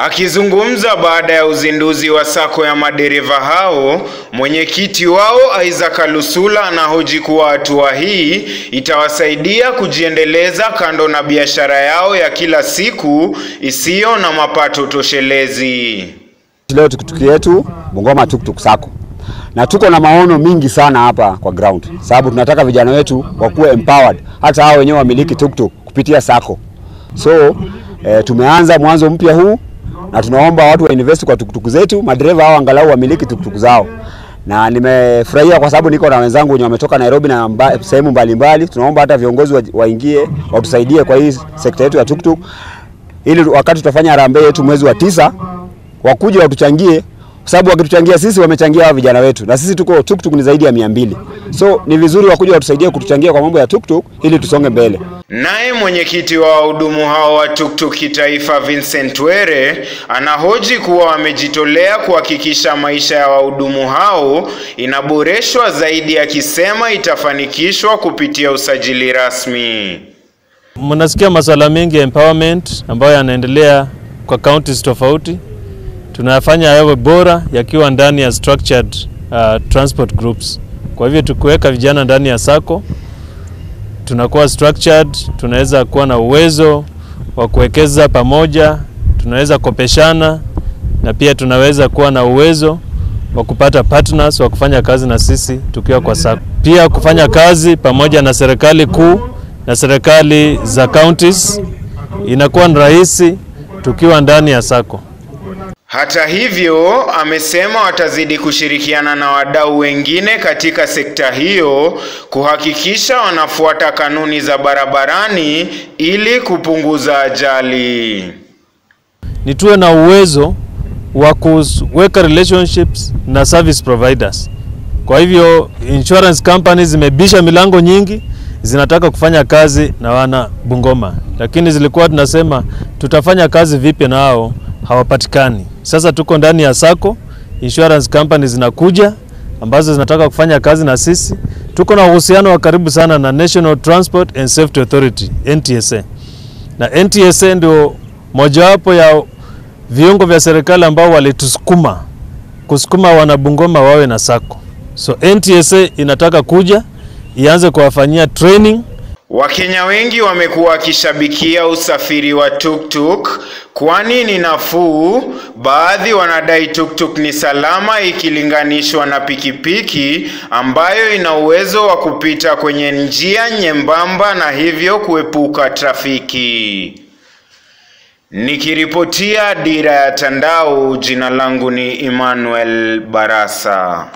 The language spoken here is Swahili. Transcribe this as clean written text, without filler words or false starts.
Akizungumza baada ya uzinduzi wa sako ya madereva hao, mwenyekiti wao Isaac Alusula anahoji kuwa hatua hii itawasaidia kujiendeleza kando na biashara yao ya kila siku isiyo na mapato toshelezi. Leo tuktuk yetu Bungoma Tuktuk Sako. Na tuko na maono mingi sana hapa kwa ground. Sababu tunataka vijana wetu wakuwe empowered, hata hao wenyewe wamiliki tuktuk kupitia sako. So tumeanza mwanzo mpya huu na tunaomba watu wa invest kwa tuktuk zetu, madereva hao angalau wamiliki tuktuk zao. Na nimefurahia kwa sababu niko na wenzangu wenye wametoka Nairobi na sehemu mbalimbali. Tunaomba hata viongozi waingie watusaidie kwa hii sekta yetu ya tuktuk, ili wakati tutafanya harambee yetu mwezi wa 9 wakuje watuchangie, kwa sababu wakituchangia sisi wamechangia hao vijana wetu, na sisi tuko tuktuk ni zaidi ya 200. So ni vizuri wakuje watusaidie kutuchangia kwa mambo ya tuktuk ili tusonge mbele. Naye mwenyekiti wa wahudumu hao wa tuktuk kitaifa Vincent Were anahoji kuwa wamejitolea kuhakikisha maisha ya wahudumu hao inaboreshwa zaidi, akisema itafanikishwa kupitia usajili rasmi. Mnasikia masuala mengi ya empowerment ambayo yanaendelea kwa counties tofauti. Tunafanya yawe bora yakiwa ndani ya structured transport groups. Kwa hivyo tukiweka vijana ndani ya sako, tunakuwa structured, tunaweza kuwa na uwezo wa kuwekeza pamoja, tunaweza kopeshana, na pia tunaweza kuwa na uwezo wa kupata partners wa kufanya kazi na sisi tukiwa kwa sako. Pia kufanya kazi pamoja na serikali kuu na serikali za counties inakuwa rahisi tukiwa ndani ya sako. Hata hivyo, amesema watazidi kushirikiana na wadau wengine katika sekta hiyo kuhakikisha wanafuata kanuni za barabarani ili kupunguza ajali. Nituwe na uwezo wa kuweka relationships na service providers. Kwa hivyo insurance companies zimebisha milango nyingi, zinataka kufanya kazi na wana Bungoma, lakini zilikuwa tunasema tutafanya kazi vipi na hao hawapatikani. Sasa tuko ndani ya sako, insurance companies zinakuja ambazo zinataka kufanya kazi na sisi. Tuko na uhusiano wa karibu sana na National Transport and Safety Authority, NTSA. Na NTSA ndio mojawapo ya viungo vya serikali ambao kusukuma wana Bungoma wawe na sako. So NTSA inataka kuja ianze kuwafanyia training. Wakenya wengi wamekuwa wakishabikia usafiri wa tuktuk kwani ni nafuu. Baadhi wanadai tuktuk ni salama ikilinganishwa na pikipiki ambayo ina uwezo wa kupita kwenye njia nyembamba na hivyo kuepuka trafiki. Nikiripotia Dira ya Tandao, jina langu ni Emmanuel Barasa.